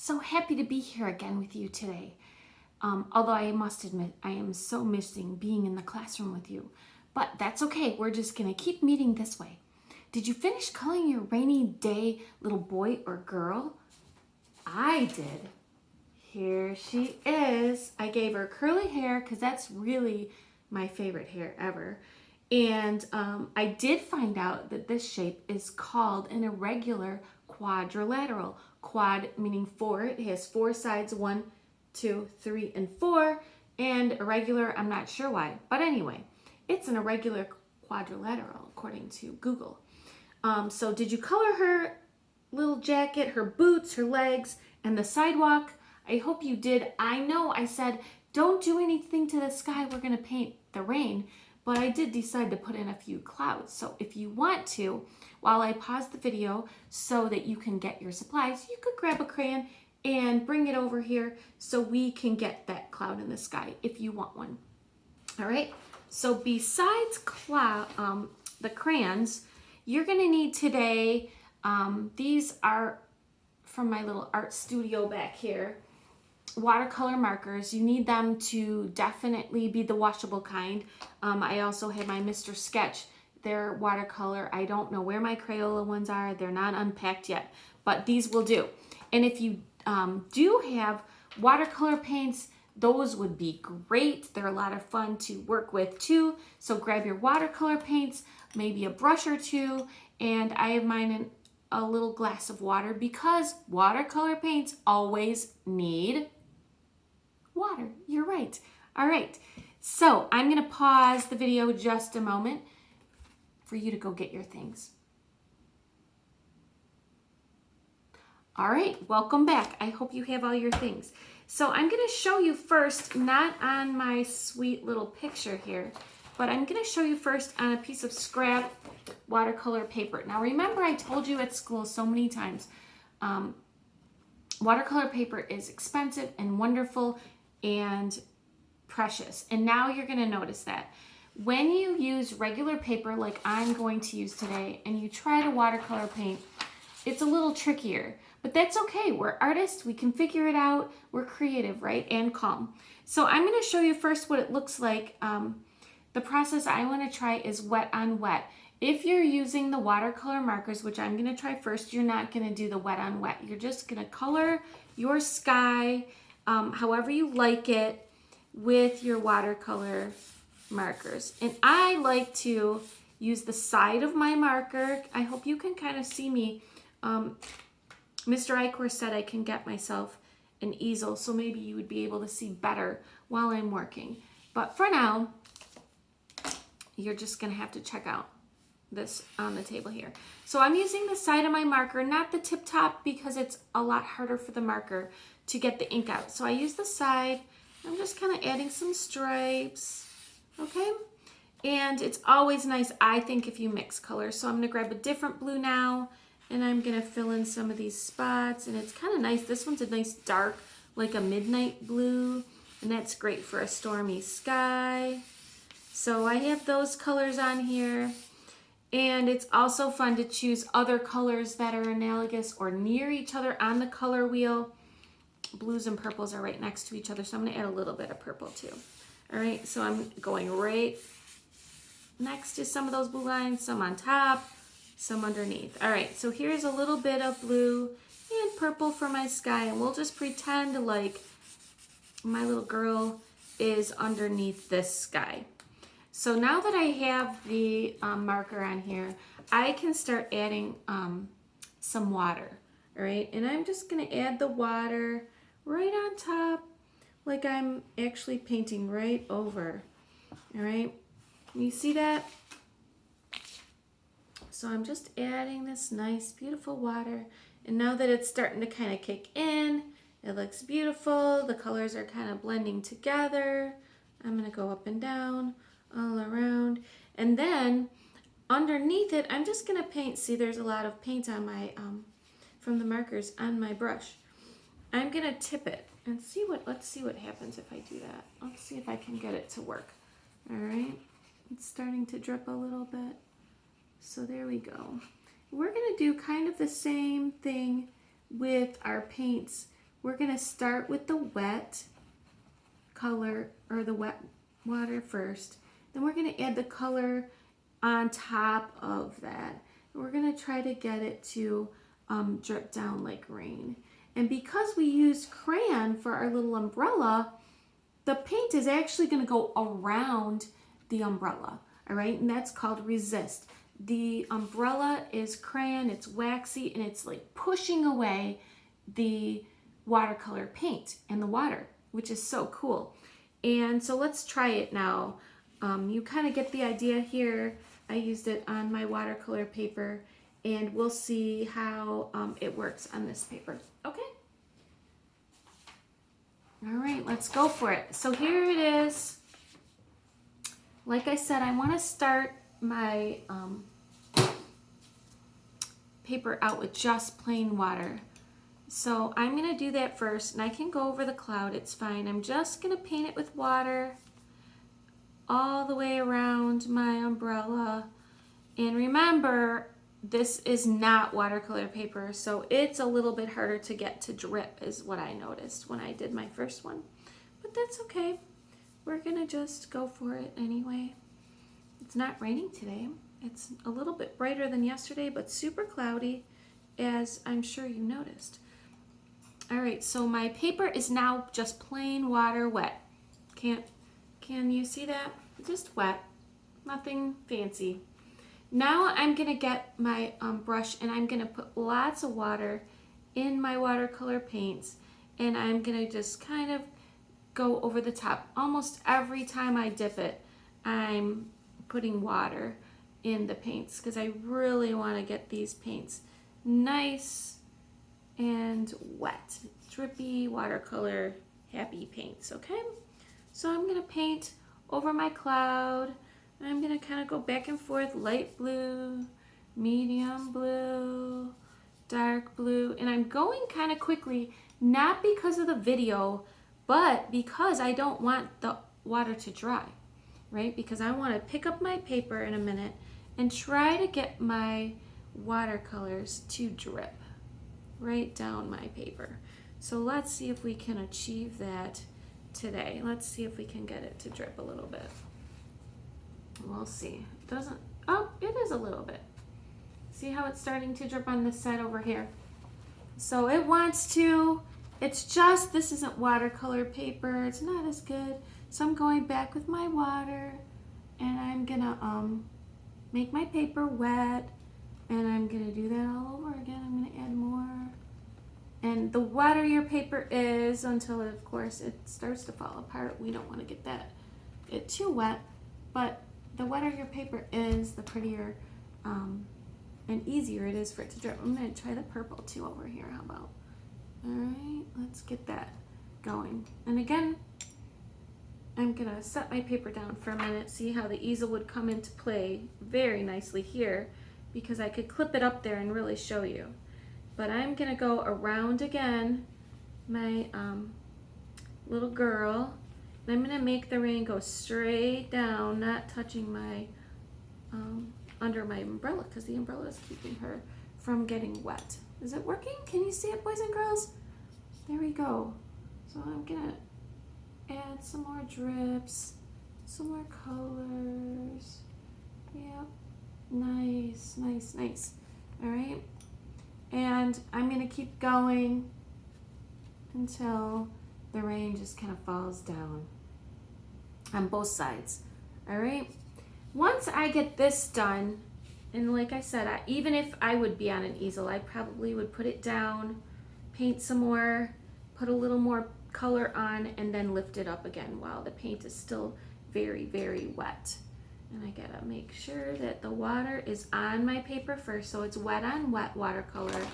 So happy to be here again with you today. Although I must admit, I am so missing being in the classroom with you. But that's okay, we're just gonna keep meeting this way. Did you finish coloring your rainy day little boy or girl? I did. Here she is. I gave her curly hair because that's really my favorite hair ever. And I did find out that this shape is called an irregular quadrilateral. Quad meaning four. It has four sides, 1, 2, 3, and 4. And irregular, I'm not sure why. But anyway, it's an irregular quadrilateral according to Google. So did you color her little jacket, her boots, her legs, and the sidewalk? I hope you did. I know I said, don't do anything to the sky. We're going to paint the rain. But I did decide to put in a few clouds. So if you want to, while I pause the video so that you can get your supplies, you could grab a crayon and bring it over here so we can get that cloud in the sky if you want one. All right. So besides the crayons, you're going to need today, these are from my little art studio back here, watercolor markers. You need them to definitely be the washable kind. I also have my Mr. Sketch. They're watercolor. I don't know where my Crayola ones are. They're not unpacked yet, but these will do. And if you do have watercolor paints, those would be great. They're a lot of fun to work with too. So grab your watercolor paints, maybe a brush or two, and I have mine in a little glass of water because watercolor paints always need water. You're right. All right. So I'm going to pause the video just a moment for you to go get your things. All right. Welcome back. I hope you have all your things. So I'm going to show you first, not on my sweet little picture here, but I'm going to show you first on a piece of scrap watercolor paper. Now remember, I told you at school so many times, watercolor paper is expensive and wonderful and precious. And now you're going to notice that when you use regular paper like I'm going to use today and you try to watercolor paint, it's a little trickier, but that's okay. We're artists. We can figure it out. We're creative, right? And calm. So I'm going to show you first what it looks like. The process I want to try is wet on wet. If you're using the watercolor markers, which I'm going to try first, you're not going to do the wet on wet. You're just going to color your sky however you like it with your watercolor markers. And I like to use the side of my marker. I hope you can kind of see me. Mr. Icor said I can get myself an easel, so maybe you would be able to see better while I'm working. But for now, you're just going to have to check out this on the table here. So I'm using the side of my marker, not the tip top, because it's a lot harder for the marker to get the ink out. So I use the side. I'm just kind of adding some stripes, okay? And it's always nice, I think, if you mix colors. So I'm going to grab a different blue now, and I'm going to fill in some of these spots. And it's kind of nice. This one's a nice dark, like a midnight blue, and that's great for a stormy sky. So I have those colors on here. And it's also fun to choose other colors that are analogous or near each other on the color wheel. Blues and purples are right next to each other, so I'm going to add a little bit of purple too. All right, so I'm going right next to some of those blue lines, some on top, some underneath. All right, so here's a little bit of blue and purple for my sky, and we'll just pretend like my little girl is underneath this sky. So now that I have the marker on here, I can start adding some water, all right? And I'm just gonna add the water right on top, like I'm actually painting right over, all right? Can you see that? So I'm just adding this nice, beautiful water. And now that it's starting to kind of kick in, it looks beautiful. The colors are kind of blending together. I'm gonna go up and down, all around. And then underneath it, I'm just gonna paint. See, there's a lot of paint on my, from the markers on my brush. I'm gonna tip it and let's see what happens if I do that. Let's see if I can get it to work. All right, it's starting to drip a little bit. So there we go. We're gonna do kind of the same thing with our paints. we're going to start with the wet color or the wet water first. Then we're going to add the color on top of that. We're going to try to get it to drip down like rain. And because we used crayon for our little umbrella, the paint is actually going to go around the umbrella, all right? And that's called resist. The umbrella is crayon, it's waxy, and it's like pushing away the watercolor paint and the water, which is so cool. And so let's try it now. You kind of get the idea here. I used it on my watercolor paper, and we'll see how it works on this paper. Okay? All right, let's go for it. So here it is. Like I said, I want to start my paper out with just plain water. So I'm going to do that first, and I can go over the cloud. It's fine. I'm just going to paint it with water all the way around my umbrella. And remember, this is not watercolor paper, so it's a little bit harder to get to drip is what I noticed when I did my first one. But that's okay. We're going to just go for it anyway. It's not raining today. It's a little bit brighter than yesterday, but super cloudy, as I'm sure you noticed. All right, so my paper is now just plain water wet. Can you see that? Just wet, nothing fancy. Now I'm gonna get my brush, and I'm gonna put lots of water in my watercolor paints, and I'm gonna just kind of go over the top. Almost every time I dip it, I'm putting water in the paints because I really want to get these paints nice and wet, drippy watercolor happy paints. Okay, so I'm gonna paint over my cloud. I'm gonna kind of go back and forth, light blue, medium blue, dark blue, and I'm going kind of quickly, not because of the video, but because I don't want the water to dry, right? Because I want to pick up my paper in a minute and try to get my watercolors to drip right down my paper. So let's see if we can achieve that today. Let's see if we can get it to drip a little bit. We'll see. It doesn't, oh, it is a little bit. See how it's starting to drip on this side over here? So it wants to, it's just, this isn't watercolor paper. It's not as good. So I'm going back with my water, and I'm gonna make my paper wet, and I'm gonna do that all over again. I'm gonna add more. And the wetter your paper is, until of course it starts to fall apart, we don't want to get it too wet, but the wetter your paper is, the prettier and easier it is for it to drip. I'm gonna try the purple too over here. How about? All right, let's get that going. And again, I'm gonna set my paper down for a minute, see how the easel would come into play very nicely here, because I could clip it up there and really show you. But I'm gonna go around again my little girl, and I'm gonna make the rain go straight down, not touching my under my umbrella, because the umbrella is keeping her from getting wet. Is it working? Can you see it, boys and girls? There we go. So I'm gonna add some more drips, some more colors. Yep, nice, nice, nice. All right, and I'm gonna keep going until the rain just kind of falls down on both sides. All right, once I get this done, and like I said, even if I would be on an easel, I probably would put it down, paint some more, put a little more color on, and then lift it up again while the paint is still very, very wet. And I gotta make sure that the water is on my paper first, so it's wet on wet watercolor.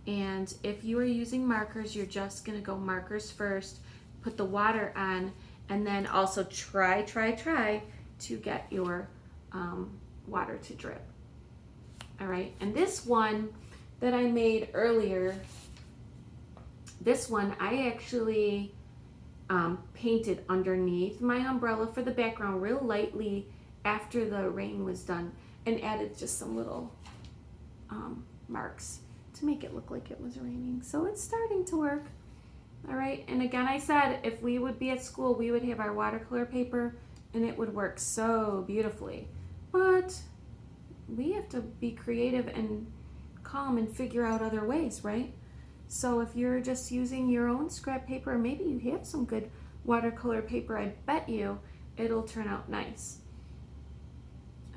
And if you are using markers, you're just gonna go markers first, put the water on, and then also try to get your water to drip. All right, and this one that I made earlier, this one I actually painted underneath my umbrella for the background real lightly after the rain was done, and added just some little marks to make it look like it was raining. So it's starting to work. All right, and again, I said if we would be at school, we would have our watercolor paper and it would work so beautifully. But we have to be creative and calm and figure out other ways, right? So if you're just using your own scrap paper, or maybe you have some good watercolor paper, I bet you it'll turn out nice.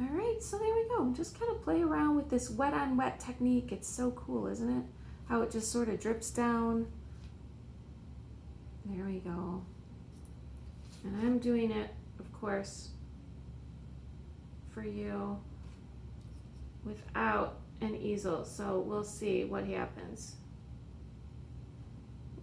All right, so there we go. Just kind of play around with this wet on wet technique. It's so cool, isn't it? How it just sort of drips down. There we go. And I'm doing it, of course, for you without an easel. So we'll see what happens.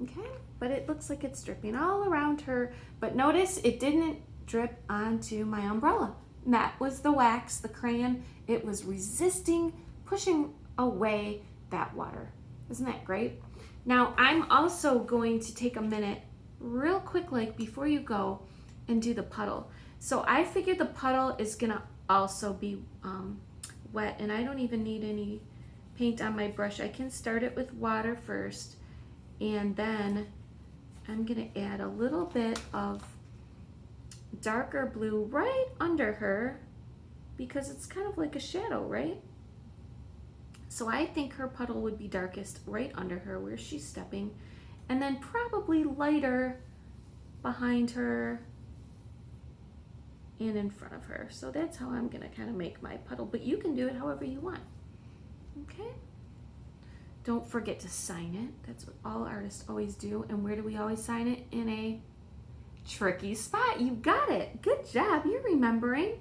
Okay, but it looks like it's dripping all around her. But notice it didn't drip onto my umbrella. That was the wax, the crayon. It was resisting, pushing away that water. Isn't that great? Now I'm also going to take a minute real quick, like before you go, and do the puddle. So I figured the puddle is gonna also be wet, and I don't even need any paint on my brush. I can start it with water first, and then I'm gonna add a little bit of darker blue right under her because it's kind of like a shadow, right? So I think her puddle would be darkest right under her where she's stepping, and then probably lighter behind her and in front of her. So that's how I'm gonna kind of make my puddle, but you can do it however you want. Okay? Don't forget to sign it. That's what all artists always do. And where do we always sign it? In a tricky spot. You got it. Good job. You're remembering.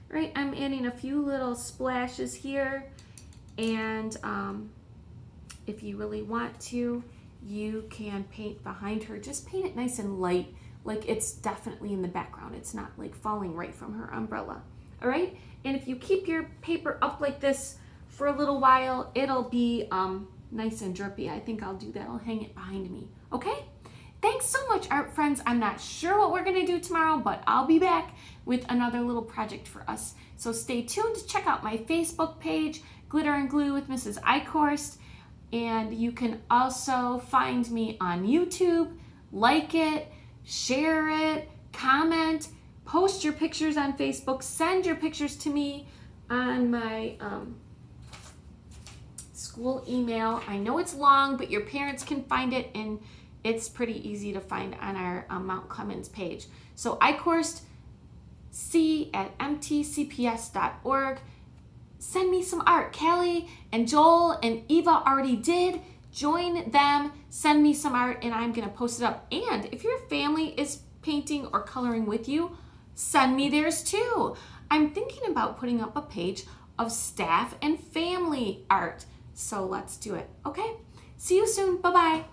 Right? I'm adding a few little splashes here. And if you really want to, you can paint behind her. Just paint it nice and light, like it's definitely in the background. It's not like falling right from her umbrella. All right? And if you keep your paper up like this for a little while, it'll be nice and drippy. I think I'll do that. I'll hang it behind me. Okay? Thanks so much, art friends. I'm not sure what we're gonna do tomorrow, but I'll be back with another little project for us. So stay tuned to check out my Facebook page, Glitter and Glue with Mrs. Eichhorst. And you can also find me on YouTube. Like it, share it, comment, post your pictures on Facebook, send your pictures to me on my school email. I know it's long, but your parents can find it, and it's pretty easy to find on our Mount Clemens page. So eichhorstc@mtcps.org. Send me some art. Callie and Joel and Eva already did. Join them, send me some art, and I'm gonna post it up. And if your family is painting or coloring with you, send me theirs too. I'm thinking about putting up a page of staff and family art. So let's do it, okay? See you soon, bye-bye.